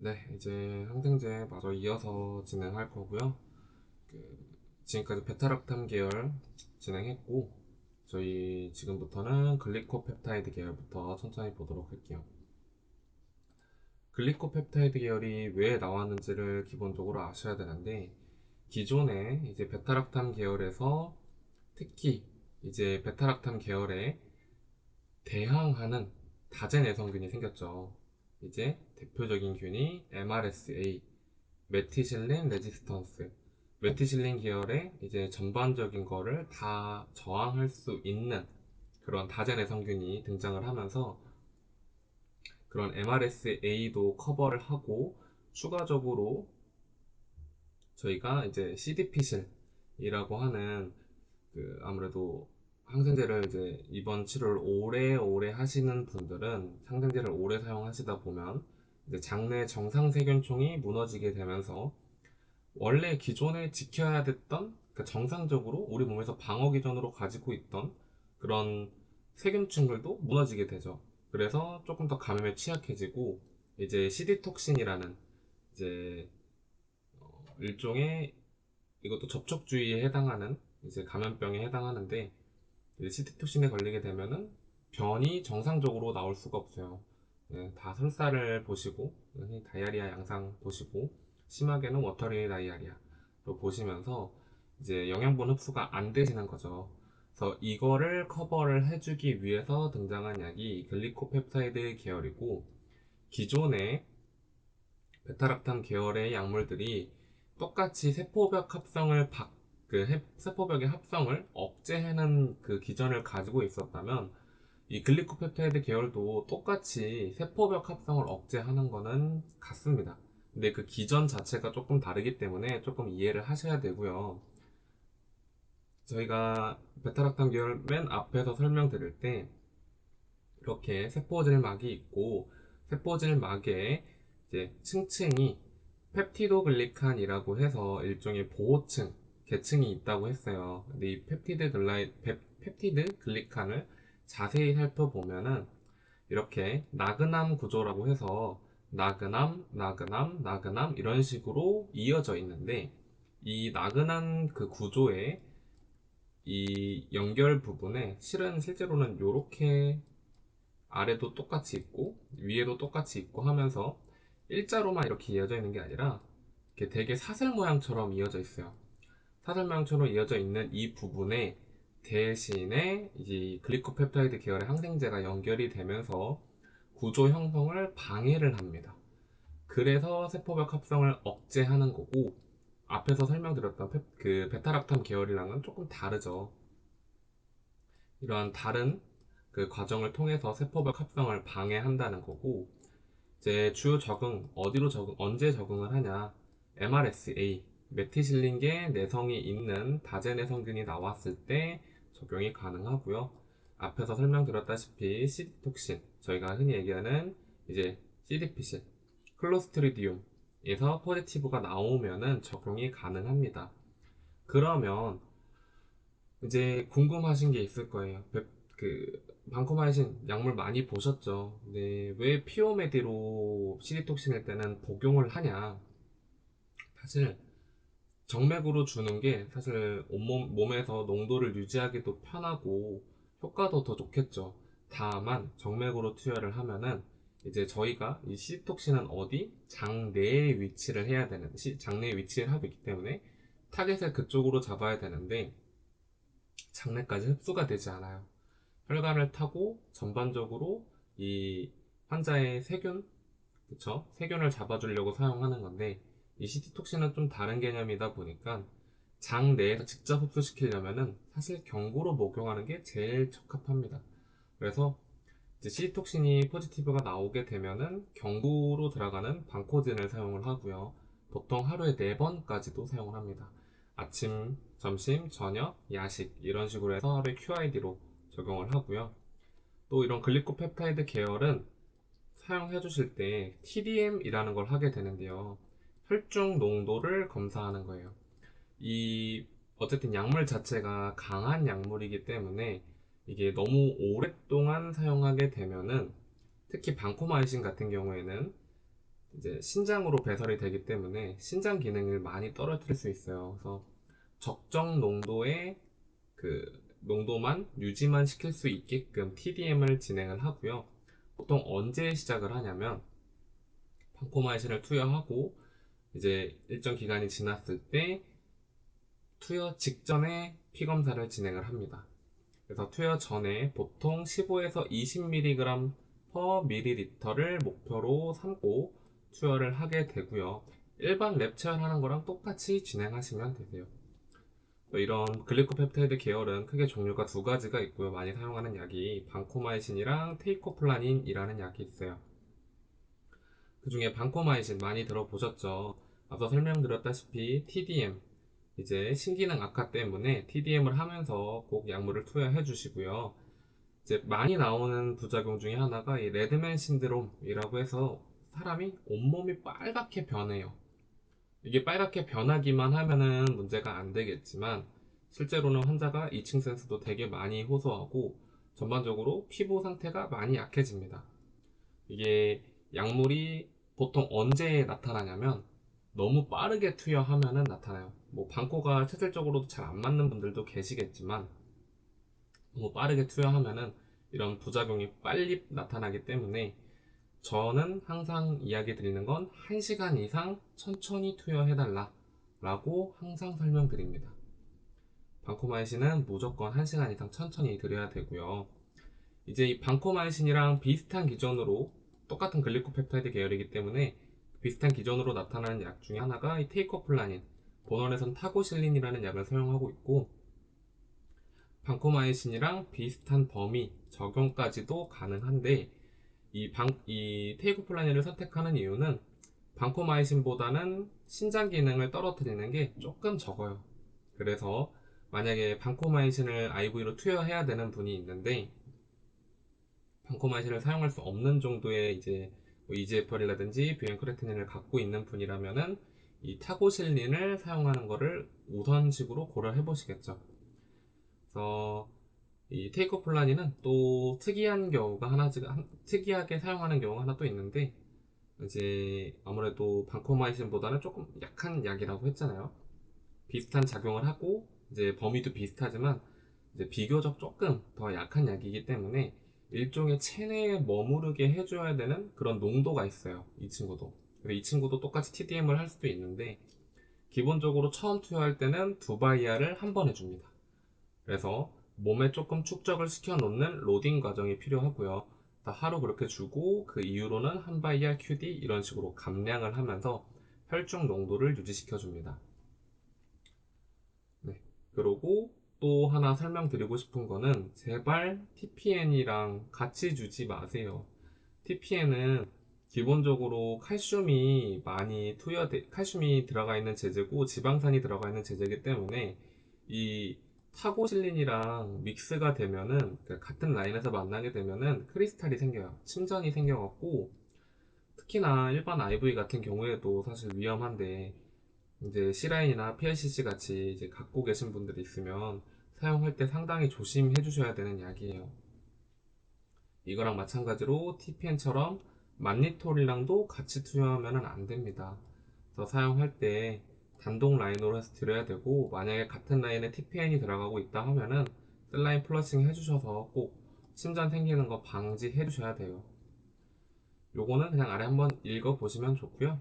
네, 이제 항생제 마저 이어서 진행할 거고요. 그, 지금까지 베타락탐 계열 진행했고, 저희 지금부터는 글리코펩타이드 계열부터 천천히 보도록 할게요. 글리코펩타이드 계열이 왜 나왔는지를 기본적으로 아셔야 되는데, 기존에 이제 베타락탐 계열에서 특히 이제 베타락탐 계열에 대항하는 다제 내성균이 생겼죠. 이제 대표적인 균이 MRSA, 메티실린 레지스턴스, 메티실린 계열의 이제 전반적인 거를 다 저항할 수 있는 그런 다제내 성균이 등장을 하면서 그런 MRSA도 커버를 하고 추가적으로 저희가 이제 CDP실이라고 하는 아무래도 항생제를 이제 입원 치료를 오래 하시는 분들은 항생제를 오래 사용하시다 보면 이제 장내 정상 세균총이 무너지게 되면서 원래 기존에 지켜야 됐던 그러니까 정상적으로 우리 몸에서 방어 기전으로 가지고 있던 그런 세균층들도 무너지게 되죠. 그래서 조금 더 감염에 취약해지고 이제 시디톡신이라는 이제 일종의 이것도 접촉주의에 해당하는 이제 감염병에 해당하는데 시티토신에 걸리게 되면은 변이 정상적으로 나올 수가 없어요. 네, 다 설사를 보시고 다이아리아 양상 보시고 심하게는 워터리 다이아리아로 보시면서 이제 영양분 흡수가 안 되시는 거죠. 그래서 이거를 커버를 해주기 위해서 등장한 약이 글리코펩타이드 계열이고 기존의 베타락탐 계열의 약물들이 똑같이 세포벽 합성을 세포벽의 합성을 억제하는 그 기전을 가지고 있었다면 이 글리코펩타이드 계열도 똑같이 세포벽 합성을 억제하는 거는 같습니다. 근데 그 기전 자체가 조금 다르기 때문에 조금 이해를 하셔야 되고요. 저희가 베타락탐 계열 맨 앞에서 설명드릴 때 이렇게 세포질막이 있고 세포질막에 이제 층층이 펩티도글리칸이라고 해서 일종의 보호층, 계층이 있다고 했어요. 근데 이 펩티드 글리칸을 자세히 살펴보면은 이렇게 나그남 구조라고 해서 나그남 이런 식으로 이어져 있는데 이 나그남 그 구조의 이 연결 부분에 실제로는 이렇게 아래도 똑같이 있고 위에도 똑같이 있고 하면서 일자로만 이렇게 이어져 있는 게 아니라 이렇게 되게 사슬 모양처럼 이어져 있어요. 사슬 모양처럼 이어져 있는 이 부분에 대신에 이 글리코펩타이드 계열의 항생제가 연결이 되면서 구조 형성을 방해를 합니다. 그래서 세포벽 합성을 억제하는 거고 앞에서 설명드렸던 그 베타락탐 계열이랑은 조금 다르죠. 이러한 다른 그 과정을 통해서 세포벽 합성을 방해한다는 거고 이제 주요 언제 적응을 하냐? MRSA, 메티실린계 내성이 있는 다제내성균이 나왔을 때 적용이 가능하고요. 앞에서 설명드렸다시피 시디톡신, 저희가 흔히 얘기하는 이제 CDP신, 클로스트리디움에서 포지티브가 나오면은 적용이 가능합니다. 그러면 이제 궁금하신 게 있을 거예요. 방코마이신 약물 많이 보셨죠? 근데 왜 피오메디로 시리톡신일 때는 복용을 하냐? 사실 정맥으로 주는 게 사실 몸에서 농도를 유지하기도 편하고 효과도 더 좋겠죠. 다만 정맥으로 투여를 하면은 이제 저희가 이 시톡신은 어디? 장내에 위치를 해야 되는 장내에 위치를 하고 있기 때문에 타겟을 그쪽으로 잡아야 되는데 장내까지 흡수가 되지 않아요. 혈관을 타고 전반적으로 이 환자의 세균, 그쵸? 세균을 잡아주려고 사용하는 건데 이 시티톡신은 좀 다른 개념이다 보니까 장 내에서 직접 흡수시키려면은 사실 경구로 복용하는 게 제일 적합합니다. 그래서 이제 시티톡신이 포지티브가 나오게 되면은 경구로 들어가는 방코진을 사용을 하고요. 보통 하루에 4번까지도 사용을 합니다. 아침, 점심, 저녁, 야식 이런 식으로 해서 하루에 QID로 적용을 하고요. 또 이런 글리코펩타이드 계열은 사용해 주실 때 TDM이라는 걸 하게 되는데요. 혈중 농도를 검사하는 거예요. 이 어쨌든 약물 자체가 강한 약물이기 때문에 이게 너무 오랫동안 사용하게 되면은 특히 방코마이신 같은 경우에는 이제 신장으로 배설이 되기 때문에 신장 기능을 많이 떨어뜨릴 수 있어요. 그래서 적정 농도의 그 농도만 유지만 시킬 수 있게끔 TDM을 진행을 하고요. 보통 언제 시작을 하냐면 방코마이신을 투여하고 이제 일정 기간이 지났을 때 투여 직전에 피 검사를 진행을 합니다. 그래서 투여 전에 보통 15에서 20mg per ml를 목표로 삼고 투여를 하게 되고요. 일반 랩 체열하는 거랑 똑같이 진행하시면 되세요. 이런 글리코펩타이드 계열은 크게 종류가 두 가지가 있고요. 많이 사용하는 약이 방코마이신이랑 테이코플라닌이라는 약이 있어요. 그 중에 방코마이신 많이 들어보셨죠? 앞서 설명드렸다시피 TDM, 이제 신기능 악화 때문에 TDM을 하면서 꼭 약물을 투여해 주시고요. 이제 많이 나오는 부작용 중에 하나가 이 레드맨 신드롬이라고 해서 사람이 온몸이 빨갛게 변해요. 이게 빨갛게 변하기만 하면은 문제가 안 되겠지만 실제로는 환자가 이층 센스도 되게 많이 호소하고 전반적으로 피부 상태가 많이 약해집니다. 이게 약물이 보통 언제 나타나냐면 너무 빠르게 투여하면은 나타나요. 뭐 방코가 체질적으로도 잘 안 맞는 분들도 계시겠지만 너무 빠르게 투여하면은 이런 부작용이 빨리 나타나기 때문에 저는 항상 이야기 드리는 건 1시간 이상 천천히 투여해달라 라고 항상 설명드립니다. 방코마이신은 무조건 1시간 이상 천천히 드려야 되고요. 이제 이 방코마이신이랑 비슷한 기전으로 똑같은 글리코펩타이드 계열이기 때문에 비슷한 기전으로 나타나는 약 중에 하나가 이 테이코플라닌, 본원에선 타고실린이라는 약을 사용하고 있고 방코마이신이랑 비슷한 범위 적용까지도 가능한데 이 테이코플라닌을 선택하는 이유는 방코마이신보다는 신장 기능을 떨어뜨리는 게 조금 적어요. 그래서 만약에 방코마이신을 IV로 투여해야 되는 분이 있는데 방코마이신을 사용할 수 없는 정도의 이제 뭐 EGFR이라든지 비엔크레티닌을 갖고 있는 분이라면은 이 타고실린을 사용하는 것을 우선식으로 고려해 보시겠죠. 그래서 이 테이코플라닌은 또 특이한 경우가 특이하게 사용하는 경우가 하나 또 있는데 이제 아무래도 방코마이신보다는 조금 약한 약이라고 했잖아요. 비슷한 작용을 하고 이제 범위도 비슷하지만 이제 비교적 조금 더 약한 약이기 때문에 일종의 체내에 머무르게 해줘야 되는 그런 농도가 있어요. 이 친구도. 이 친구도 똑같이 TDM을 할 수도 있는데 기본적으로 처음 투여할 때는 두 바이아를 한 번 해줍니다. 그래서 몸에 조금 축적을 시켜 놓는 로딩 과정이 필요하고요. 하루 그렇게 주고 그 이후로는 한 바이알 QD 이런 식으로 감량을 하면서 혈중 농도를 유지시켜 줍니다. 네. 그리고 또 하나 설명드리고 싶은 거는 제발 TPN이랑 같이 주지 마세요. TPN은 기본적으로 칼슘이 들어가 있는 제제고 지방산이 들어가 있는 제제이기 때문에 이 타고실린이랑 믹스가 되면은 같은 라인에서 만나게 되면은 크리스탈이 생겨요. 침전이 생겨갖고 특히나 일반 IV 같은 경우에도 사실 위험한데 이제 C라인이나 PLCC 같이 이제 갖고 계신 분들이 있으면 사용할 때 상당히 조심해 주셔야 되는 약이에요. 이거랑 마찬가지로 TPN처럼 만니톨이랑도 같이 투여하면 안 됩니다. 그래서 사용할 때 단독 라인으로 해서 드려야 되고 만약에 같은 라인에 TPN이 들어가고 있다 하면은 셀라인 플러싱 해주셔서 꼭 침전 생기는 거 방지해 주셔야 돼요. 요거는 그냥 아래 한번 읽어 보시면 좋고요.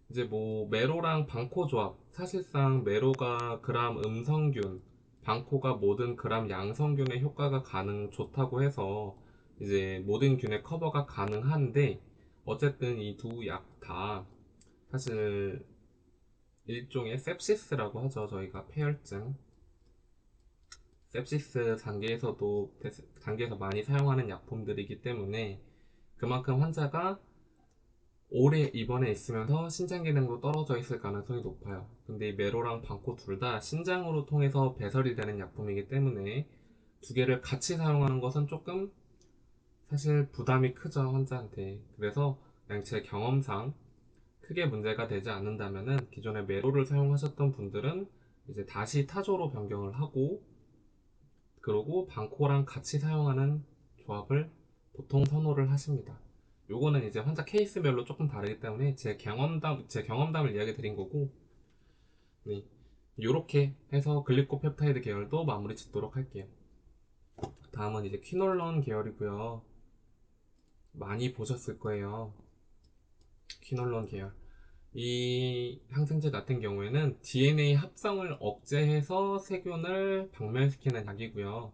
이제 뭐 메로랑 방코 조합, 사실상 메로가 그람 음성균, 방코가 모든 그람 양성균의 효과가 좋다고 해서 이제 모든 균의 커버가 가능한데 어쨌든 이 두 약 다 사실 일종의 sepsis라고 하죠. 저희가 폐혈증 sepsis 단계에서 많이 사용하는 약품들이기 때문에 그만큼 환자가 오래 입원해 있으면서 신장 기능도 떨어져 있을 가능성이 높아요. 근데 이 메로랑 방코 둘 다 신장으로 통해서 배설이 되는 약품이기 때문에 두 개를 같이 사용하는 것은 조금 사실 부담이 크죠, 환자한테. 그래서 그냥 제 경험상 크게 문제가 되지 않는다면은 기존에 메로를 사용하셨던 분들은 이제 다시 타조로 변경을 하고 그러고 방코랑 같이 사용하는 조합을 보통 선호를 하십니다. 요거는 이제 환자 케이스별로 조금 다르기 때문에 제 경험담을 이야기 드린 거고, 네. 요렇게 해서 글리코펩타이드 계열도 마무리 짓도록 할게요. 다음은 이제 퀴놀론 계열이고요. 많이 보셨을 거예요. 퀴놀론 계열. 이 항생제 같은 경우에는 DNA 합성을 억제해서 세균을 박멸시키는 약이고요.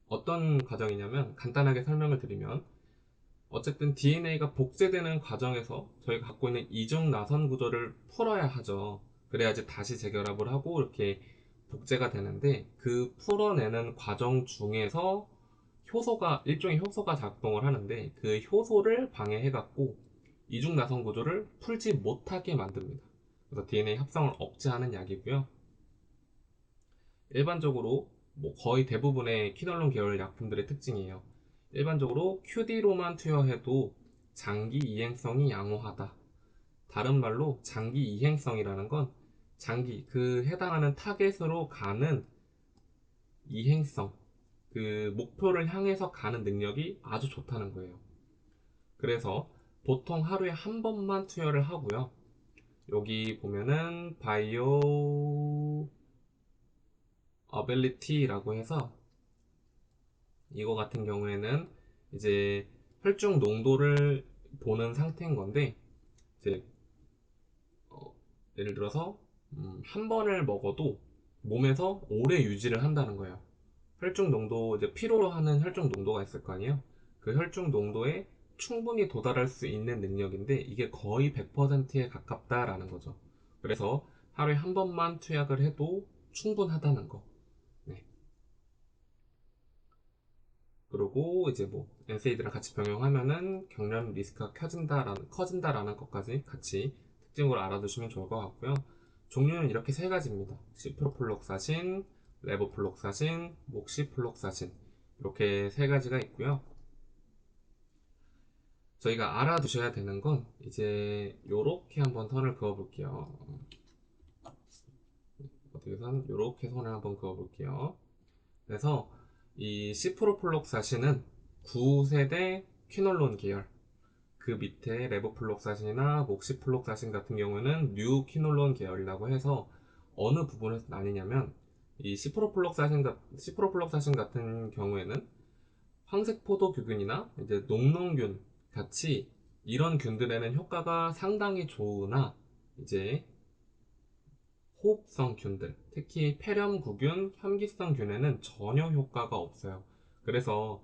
어떤 과정이냐면 간단하게 설명을 드리면, 어쨌든 DNA가 복제되는 과정에서 저희가 갖고 있는 이중 나선 구조를 풀어야 하죠. 그래야지 다시 재결합을 하고 이렇게 복제가 되는데, 그 풀어내는 과정 중에서 일종의 효소가 작동을 하는데, 그 효소를 방해해갖고 이중 나선 구조를 풀지 못하게 만듭니다. 그래서 DNA 합성을 억제하는 약이고요. 일반적으로 거의 대부분의 퀴놀론 계열 약품들의 특징이에요. 일반적으로 QD로만 투여해도 장기 이행성이 양호하다. 다른 말로 장기 이행성이라는 건 장기, 그 해당하는 타겟으로 가는 이행성, 그 목표를 향해서 가는 능력이 아주 좋다는 거예요. 그래서 보통 하루에 한 번만 투여를 하고요. 여기 보면은 바이오 어빌리티라고 해서, 이거 같은 경우에는 이제 혈중 농도를 보는 상태인 건데, 이제 예를 들어서 한 번을 먹어도 몸에서 오래 유지를 한다는 거예요. 혈중 농도, 이제 피로 하는 혈중 농도가 있을 거 아니에요. 그 혈중 농도에 충분히 도달할 수 있는 능력인데, 이게 거의 100%에 가깝다라는 거죠. 그래서 하루에 한 번만 투약을 해도 충분하다는 거. 네. 그리고 이제 NSAID랑 같이 병용하면은 경련 리스크가 커진다라는 것까지 같이 특징으로 알아두시면 좋을 것 같고요. 종류는 이렇게 세 가지입니다. 시프로플록사신, 레보플록사신, 목시플록사신, 이렇게 세 가지가 있고요. 저희가 알아두셔야 되는 건 이제 요렇게 한번 선을 그어 볼게요. 어떻게선 요렇게 선을 한번 그어 볼게요. 그래서 이 시프로플록사신은 9세대 퀴놀론 계열, 그 밑에 레보플록사신이나 목시플록사신 같은 경우는 뉴 퀴놀론 계열이라고 해서, 어느 부분에서 나뉘냐면, 이 시프로플록사신 같은 경우에는 황색포도균이나 이제 녹농균 같이 이런 균들에는 효과가 상당히 좋으나, 이제 호흡성 균들, 특히 폐렴구균, 현기성균에는 전혀 효과가 없어요. 그래서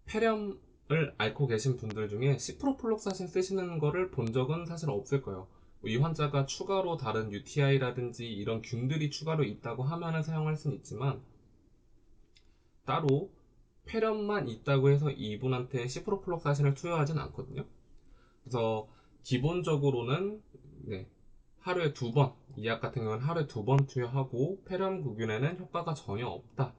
폐렴을 앓고 계신 분들 중에 시프로플록사신 쓰시는 거를 본 적은 사실 없을 거예요. 이 환자가 추가로 다른 UTI라든지 이런 균들이 추가로 있다고 하면은 사용할 수는 있지만, 따로 폐렴만 있다고 해서 이분한테 시프로플록사신을 투여하진 않거든요. 그래서 기본적으로는, 네, 하루에 두 번, 이 약 같은 경우는 하루에 두 번 투여하고, 폐렴구균에는 효과가 전혀 없다.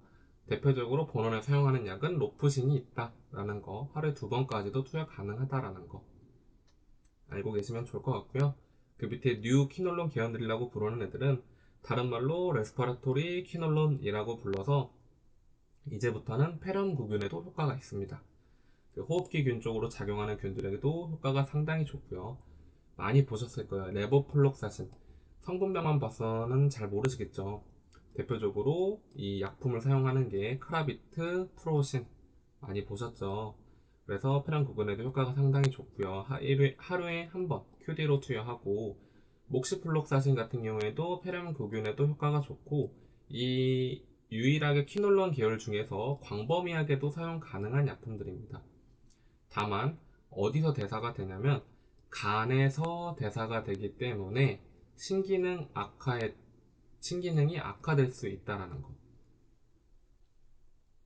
대표적으로 본원에 사용하는 약은 로프신이 있다라는 거, 하루에 두 번까지도 투여 가능하다라는 거 알고 계시면 좋을 것 같고요. 그 밑에 뉴 퀴놀론 계열들이라고 부르는 애들은 다른 말로 레스파라토리 퀴놀론이라고 불러서, 이제부터는 폐렴구균에도 효과가 있습니다. 그 호흡기균 쪽으로 작용하는 균들에게도 효과가 상당히 좋고요. 많이 보셨을 거예요. 레보플록사신. 성분명만 봐서는 잘 모르시겠죠. 대표적으로 이 약품을 사용하는 게 크라비트, 프로신, 많이 보셨죠. 그래서 폐렴 구근에도 효과가 상당히 좋고요. 하루에 한 번 QD로 투여하고, 목시플록사신 같은 경우에도 폐렴 구균에도 효과가 좋고, 이 유일하게 퀴놀론 계열 중에서 광범위하게도 사용 가능한 약품들입니다. 다만 어디서 대사가 되냐면, 간에서 대사가 되기 때문에 신기능이 악화될 수 있다라는 거.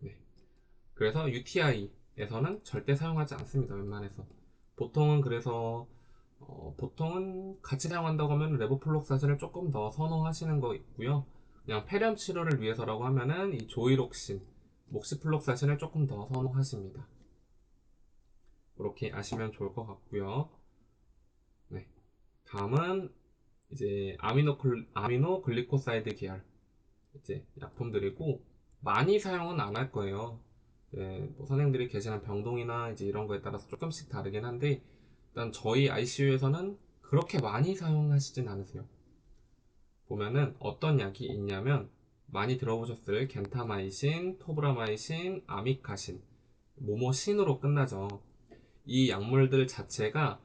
네. 그래서 UTI에서는 절대 사용하지 않습니다. 웬만해서. 보통은 그래서 보통은 같이 사용한다고 하면 레보플록사신을 조금 더 선호하시는 거 있고요. 그냥 폐렴 치료를 위해서라고 하면은 이 조이록신, 목시플록사신을 조금 더 선호하십니다. 그렇게 아시면 좋을 것 같고요. 네. 다음은 이제 아미노 글리코사이드 계열 이제 약품들이고, 많이 사용은 안 할 거예요. 뭐 선생님들이 계시는 병동이나 이제 이런 거에 따라서 조금씩 다르긴 한데, 일단 저희 ICU에서는 그렇게 많이 사용하시진 않으세요. 보면은 어떤 약이 있냐면, 많이 들어보셨을 겐타마이신, 토브라마이신, 아미카신, 모모신으로 끝나죠. 이 약물들 자체가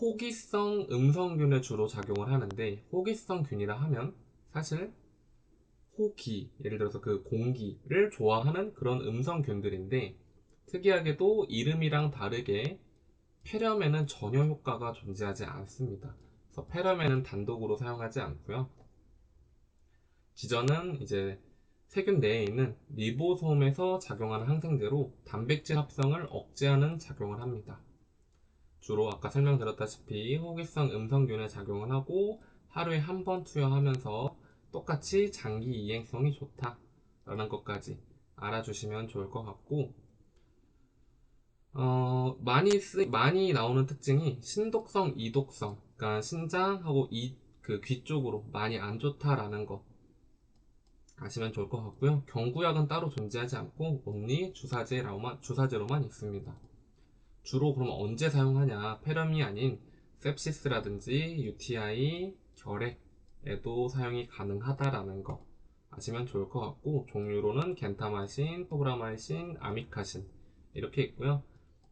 호기성 음성균에 주로 작용을 하는데, 호기성 균이라 하면 사실 호기, 예를 들어서 그 공기를 좋아하는 그런 음성균들인데, 특이하게도 이름이랑 다르게 폐렴에는 전혀 효과가 존재하지 않습니다. 그래서 폐렴에는 단독으로 사용하지 않고요. 기전은 이제 세균 내에 있는 리보솜에서 작용하는 항생제로 단백질 합성을 억제하는 작용을 합니다. 주로 아까 설명드렸다시피 호기성 음성균에 작용을 하고 하루에 한 번 투여하면서 똑같이 장기 이행성이 좋다라는 것까지 알아주시면 좋을 것 같고, 많이 나오는 특징이 신독성, 이독성, 그러니까 신장하고 그 귀 쪽으로 많이 안 좋다라는 거 아시면 좋을 것 같고요. 경구약은 따로 존재하지 않고 온리 주사제로만 있습니다. 주로 그럼 언제 사용하냐? 폐렴이 아닌 sepsis라든지 UTI, 결핵에도 사용이 가능하다라는 거 아시면 좋을 것 같고, 종류로는 겐타마이신, 토브라마이신, 아미카신 이렇게 있고요.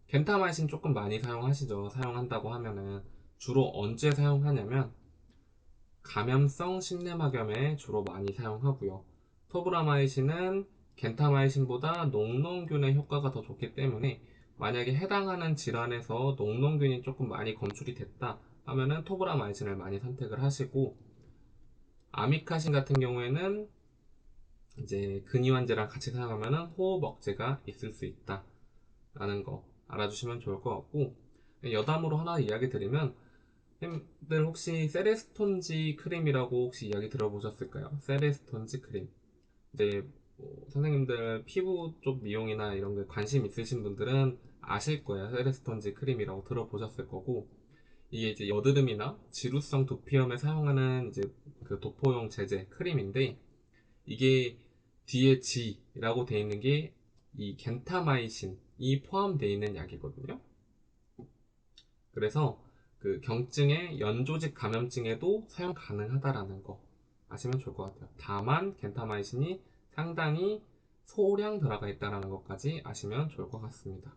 겐타마이신 조금 많이 사용하시죠. 사용한다고 하면은 주로 언제 사용하냐면 감염성 심내막염에 주로 많이 사용하고요. 토브라마이신은 겐타마이신보다 녹농균의 효과가 더 좋기 때문에 만약에 해당하는 질환에서 녹농균이 조금 많이 검출이 됐다 하면은 토브라마이신을 많이 선택을 하시고, 아미카신 같은 경우에는 이제 근위환제랑 같이 사용하면은 호흡 억제가 있을 수 있다라는 거 알아주시면 좋을 것 같고, 여담으로 하나 이야기 드리면, 님들 혹시 세레스톤지 크림이라고 혹시 이야기 들어보셨을까요? 세레스톤지 크림. 이제 뭐 선생님들 피부 쪽 미용이나 이런 게 관심 있으신 분들은 아실 거예요. 세레스톤지 크림이라고 들어보셨을 거고, 이게 이제 여드름이나 지루성 두피염에 사용하는 이제 그 도포용 제제 크림인데, 이게 뒤에 G라고 되어 있는 게 이 겐타마이신이 포함되어 있는 약이거든요. 그래서 그 경증의 연조직 감염증에도 사용 가능하다라는 거 아시면 좋을 것 같아요. 다만 겐타마이신이 상당히 소량 들어가 있다라는 것까지 아시면 좋을 것 같습니다.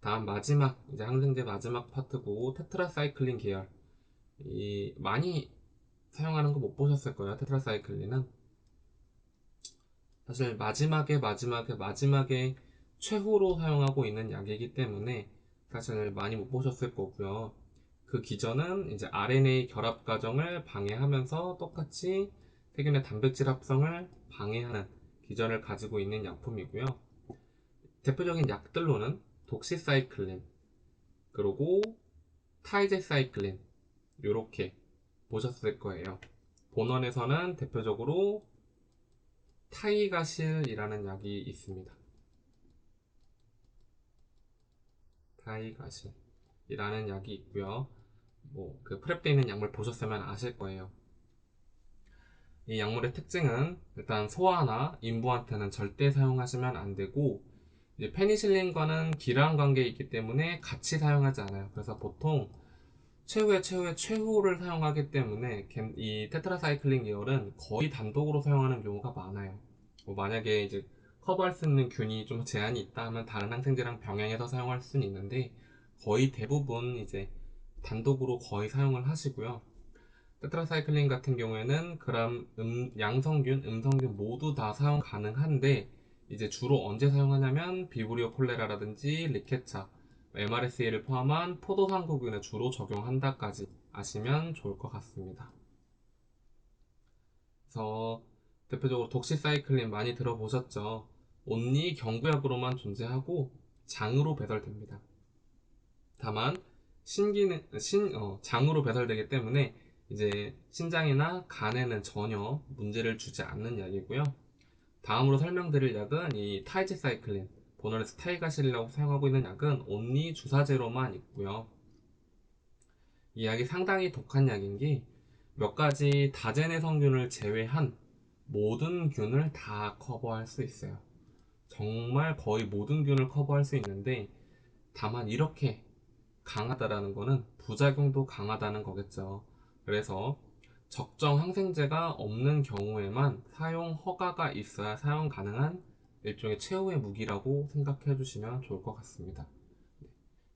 다음 마지막 이제 항생제 마지막 파트고 테트라사이클린 계열. 이 많이 사용하는 거 못 보셨을 거예요. 테트라사이클린은 사실 마지막에 최후로 사용하고 있는 약이기 때문에 사실 많이 못 보셨을 거고요. 그 기전은 이제 RNA 결합 과정을 방해하면서 똑같이 세균의 단백질 합성을 방해하는 기전을 가지고 있는 약품이고요. 대표적인 약들로는 독시사이클린, 그리고 타이제사이클린 이렇게 보셨을 거예요. 본원에서는 대표적으로 타이가실이라는 약이 있습니다. 타이가실이라는 약이 있고요. 뭐 그 프랩되어 있는 약물 보셨으면 아실 거예요. 이 약물의 특징은 일단 소아나 인부한테는 절대 사용하시면 안 되고, 이제 페니실린과는 기랑 관계에 있기 때문에 같이 사용하지 않아요. 그래서 보통 최후의 최후를 사용하기 때문에 이 테트라사이클린 계열은 거의 단독으로 사용하는 경우가 많아요. 뭐 만약에 이제 커버할 수 있는 균이 좀 제한이 있다 하면 다른 항생제랑 병행해서 사용할 수는 있는데, 거의 대부분 이제 단독으로 거의 사용을 하시고요. 테트라사이클린 같은 경우에는 양성균, 음성균 모두 다 사용 가능한데, 이제 주로 언제 사용하냐면 비브리오 콜레라라든지 리케차, MRSA를 포함한 포도상구균에 주로 적용한다까지 아시면 좋을 것 같습니다. 그래서 대표적으로 독시사이클린 많이 들어보셨죠? 온리 경구약으로만 존재하고 장으로 배설됩니다. 다만 장으로 배설되기 때문에 이제 신장이나 간에는 전혀 문제를 주지 않는 약이고요. 다음으로 설명드릴 약은 이 타이제사이클린, 본원에서 타이가실이라고 사용하고 있는 약은 온리 주사제로만 있고요. 이 약이 상당히 독한 약인 게 몇 가지 다제내 성균을 제외한 모든 균을 다 커버할 수 있어요. 정말 거의 모든 균을 커버할 수 있는데, 다만 이렇게 강하다라는 거는 부작용도 강하다는 거겠죠. 그래서 적정 항생제가 없는 경우에만 사용 허가가 있어야 사용 가능한 일종의 최후의 무기라고 생각해 주시면 좋을 것 같습니다.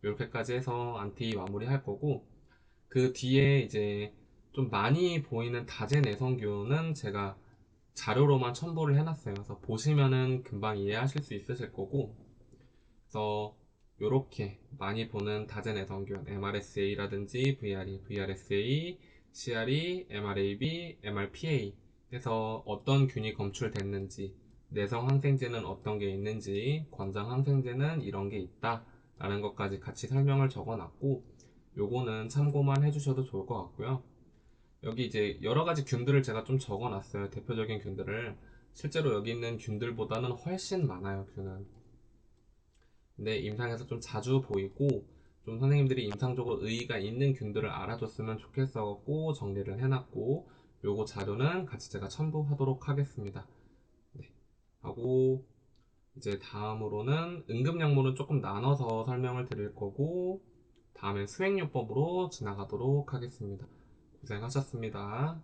이렇게까지 해서 안티 마무리할 거고, 그 뒤에 이제 좀 많이 보이는 다제 내성균은 제가 자료로만 첨부를 해놨어요. 그래서 보시면은 금방 이해하실 수 있으실 거고, 그래서 이렇게 많이 보는 다제 내성균 MRSA라든지 VRE, VRSA, CRE, MRAB, MRPA 해서 어떤 균이 검출됐는지, 내성 항생제는 어떤 게 있는지, 권장 항생제는 이런 게 있다 라는 것까지 같이 설명을 적어놨고, 요거는 참고만 해주셔도 좋을 것 같고요. 여기 이제 여러 가지 균들을 제가 좀 적어놨어요. 대표적인 균들을. 실제로 여기 있는 균들보다는 훨씬 많아요, 균은. 근데 임상에서 좀 자주 보이고, 좀 선생님들이 임상적으로 의의가 있는 균들을 알아줬으면 좋겠어갖고 정리를 해놨고, 요거 자료는 같이 제가 첨부하도록 하겠습니다. 네. 하고, 이제 다음으로는 응급약물은 조금 나눠서 설명을 드릴 거고, 다음엔 수행요법으로 지나가도록 하겠습니다. 고생하셨습니다.